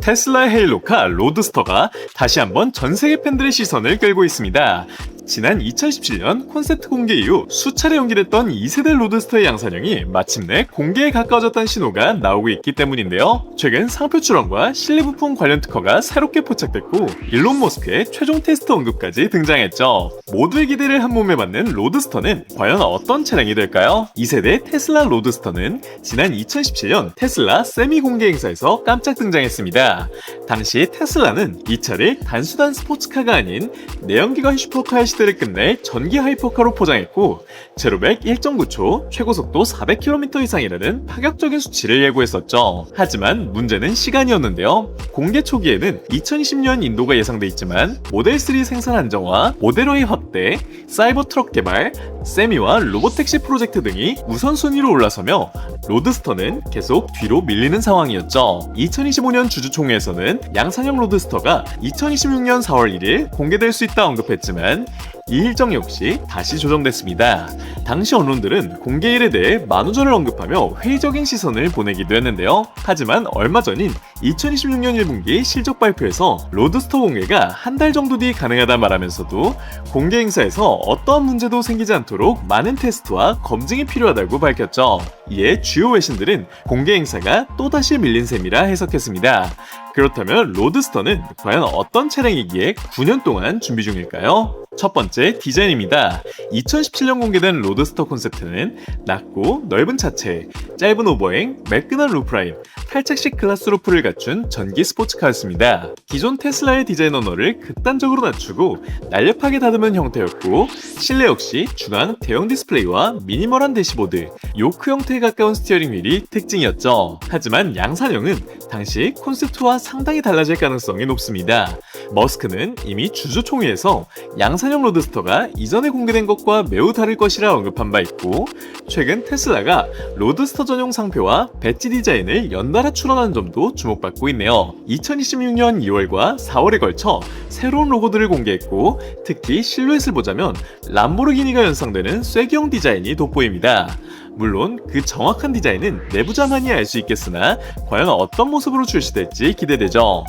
테슬라 헤일로카 로드스터가 다시 한번 전 세계 팬들의 시선을 끌고 있습니다. 지난 2017년 콘셉트 공개 이후 수차례 연기됐던 2세대 로드스터의 양산형이 마침내 공개에 가까워졌다는 신호가 나오고 있기 때문인데요. 최근 상표 출원과 실내 부품 관련 특허가 새롭게 포착됐고 일론 머스크의 최종 테스트 언급까지 등장했죠. 모두의 기대를 한몸에 받는 로드스터는 과연 어떤 차량이 될까요? 2세대 테슬라 로드스터는 지난 2017년 테슬라 세미 공개 행사에서 깜짝 등장했습니다. 당시 테슬라는 이 차를 단순한 스포츠카가 아닌 내연기관 슈퍼카의 시대를 끝낼 전기 하이퍼카로 포장했고 제로백 1.9초, 최고속도 400km 이상이라는 파격적인 수치를 예고했었죠. 하지만 문제는 시간이었는데요. 공개 초기에는 2020년 인도가 예상돼 있지만 모델3 생산 안정화, 모델의 확대, 사이버 트럭 개발, 세미와 로보택시 프로젝트 등이 우선순위로 올라서며 로드스터는 계속 뒤로 밀리는 상황이었죠. 2025년 주주총회에서는 양산형 로드스터가 2026년 4월 1일 공개될 수 있다 언급했지만 이 일정 역시 다시 조정됐습니다. 당시 언론들은 공개일에 대해 만우절을 언급하며 회의적인 시선을 보내기도 했는데요. 하지만 얼마 전인 2026년 1분기 실적 발표에서 로드스터 공개가 한 달 정도 뒤 가능하다 말하면서도 공개 행사에서 어떠한 문제도 생기지 않도록 많은 테스트와 검증이 필요하다고 밝혔죠. 이에 주요 외신들은 공개 행사가 또다시 밀린 셈이라 해석했습니다. 그렇다면 로드스터는 과연 어떤 차량이기에 9년 동안 준비 중일까요? 첫 번째, 디자인입니다. 2017년 공개된 로드스터 콘셉트는 낮고 넓은 차체, 짧은 오버행, 매끈한 루프라인, 탈착식 글라스 루프를 갖춘 전기 스포츠카였습니다. 기존 테슬라의 디자인 언어를 극단적으로 낮추고 날렵하게 다듬은 형태였고 실내 역시 중앙 대형 디스플레이와 미니멀한 대시보드, 요크 형태에 가까운 스티어링 휠이 특징이었죠. 하지만 양산형은 당시 콘셉트와 상당히 달라질 가능성이 높습니다. 머스크는 이미 주주총회에서 양산형 로드스터가 이전에 공개된 것과 매우 다를 것이라 언급한 바 있고 최근 테슬라가 로드스터 전용 상표와 배지 디자인을 연달아 출원한 점도 주목받고 있네요. 2026년 2월과 4월에 걸쳐 새로운 로고들을 공개했고 특히 실루엣을 보자면 람보르기니가 연상되는 쐐기형 디자인이 돋보입니다. 물론 그 정확한 디자인은 내부자만이 알 수 있겠으나 과연 어떤 모습으로 출시될지 기대되죠.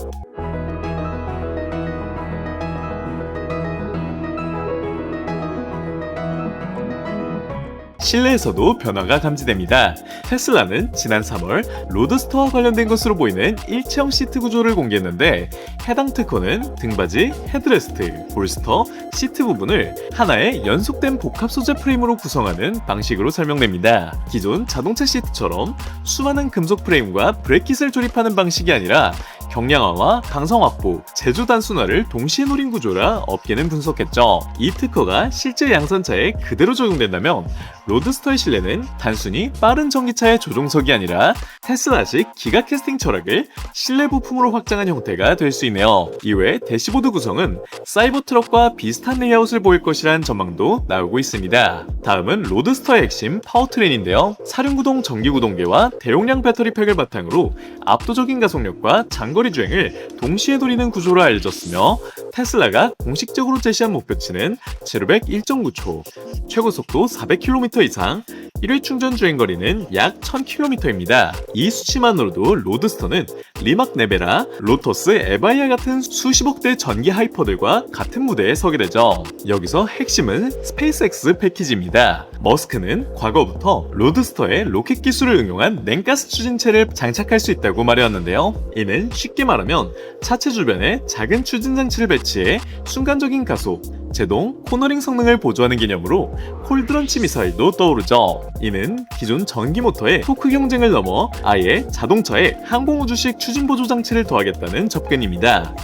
실내에서도 변화가 감지됩니다. 테슬라는 지난 3월 로드스터와 관련된 것으로 보이는 일체형 시트 구조를 공개했는데 해당 특허는 등받이, 헤드레스트, 볼스터, 시트 부분을 하나의 연속된 복합 소재 프레임으로 구성하는 방식으로 설명됩니다. 기존 자동차 시트처럼 수많은 금속 프레임과 브레킷을 조립하는 방식이 아니라 경량화와 강성 확보, 제조 단순화를 동시에 노린 구조라 업계는 분석했죠. 이 특허가 실제 양산차에 그대로 적용된다면 로드스터의 실내는 단순히 빠른 전기차의 조종석이 아니라 테슬라식 기가 캐스팅 철학을 실내 부품으로 확장한 형태가 될 수 있네요. 이외 대시보드 구성은 사이버 트럭과 비슷한 레이아웃을 보일 것이란 전망도 나오고 있습니다. 다음은 로드스터의 핵심 파워트레인인데요. 사륜구동 전기구동계와 대용량 배터리팩을 바탕으로 압도적인 가속력과 장거리 주행을 동시에 노리는 구조로 알려졌으며 테슬라가 공식적으로 제시한 목표치는 제로백 1.9초, 최고속도 400km 이상, 1회 충전 주행거리는 약 1000km입니다. 이 수치만으로도 로드스터는 리막 네베라, 로터스 에바이아 같은 수십억 대 전기 하이퍼들과 같은 무대에 서게 되죠. 여기서 핵심은 스페이스X 패키지입니다. 머스크는 과거부터 로드스터에 로켓 기술을 응용한 냉가스 추진체를 장착할 수 있다고 말해왔는데요. 이는 쉽게 말하면 차체 주변에 작은 추진 장치를 배치해 순간적인 가속, 제동, 코너링 성능을 보조하는 개념으로 콜드런치 미사일도 떠오르죠. 이는 기존 전기 모터의 토크 경쟁을 넘어 아예 자동차에 항공우주식 추진 보조 장치를 더하겠다는 접근입니다.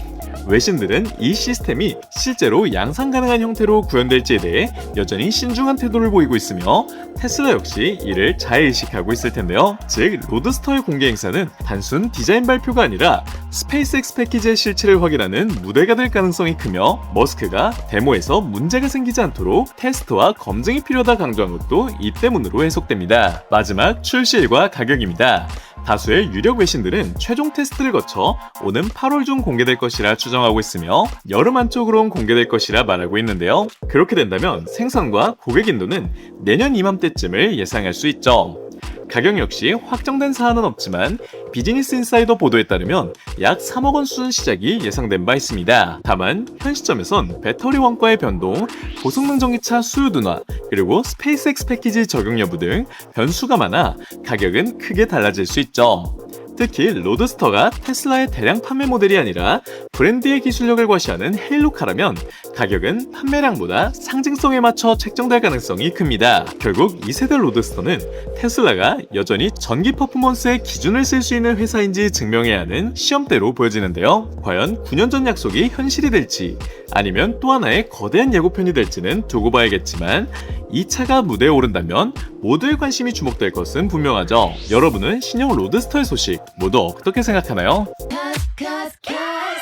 외신들은 이 시스템이 실제로 양산 가능한 형태로 구현될지에 대해 여전히 신중한 태도를 보이고 있으며 테슬라 역시 이를 잘 의식하고 있을 텐데요. 즉 로드스터의 공개 행사는 단순 디자인 발표가 아니라 스페이스X 패키지의 실체를 확인하는 무대가 될 가능성이 크며 머스크가 데모에서 문제가 생기지 않도록 테스트와 검증이 필요하다 강조한 것도 이 때문으로 해석됩니다. 마지막 출시일과 가격입니다. 다수의 유력 외신들은 최종 테스트를 거쳐 오는 8월 중 공개될 것이라 추정하고 있으며 여름 안쪽으론 공개될 것이라 말하고 있는데요. 그렇게 된다면 생산과 고객 인도는 내년 이맘때쯤을 예상할 수 있죠. 가격 역시 확정된 사안은 없지만 비즈니스 인사이더 보도에 따르면 약 3억 원 수준 시작이 예상된 바 있습니다. 다만 현 시점에선 배터리 원가의 변동, 고성능 전기차 수요 둔화, 그리고 스페이스X 패키지 적용 여부 등 변수가 많아 가격은 크게 달라질 수 있죠. 특히 로드스터가 테슬라의 대량 판매 모델이 아니라 브랜드의 기술력을 과시하는 헤일로카라면 가격은 판매량보다 상징성에 맞춰 책정될 가능성이 큽니다. 결국 2세대 로드스터는 테슬라가 여전히 전기 퍼포먼스의 기준을 쓸 수 있는 회사인지 증명해야 하는 시험대로 보여지는데요. 과연 9년 전 약속이 현실이 될지 아니면 또 하나의 거대한 예고편이 될지는 두고 봐야겠지만 이 차가 무대에 오른다면 모두의 관심이 주목될 것은 분명하죠. 여러분은 신형 로드스터의 소식 모두 어떻게 생각하나요? Cause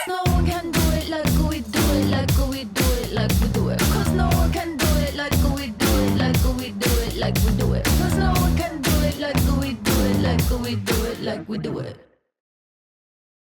no one can do it like we do it, like we do it, like we do it. Cause no one can do it like we do it, like we do it, like we do it. Cause no one can do it like we do it, like we do it, like we do it.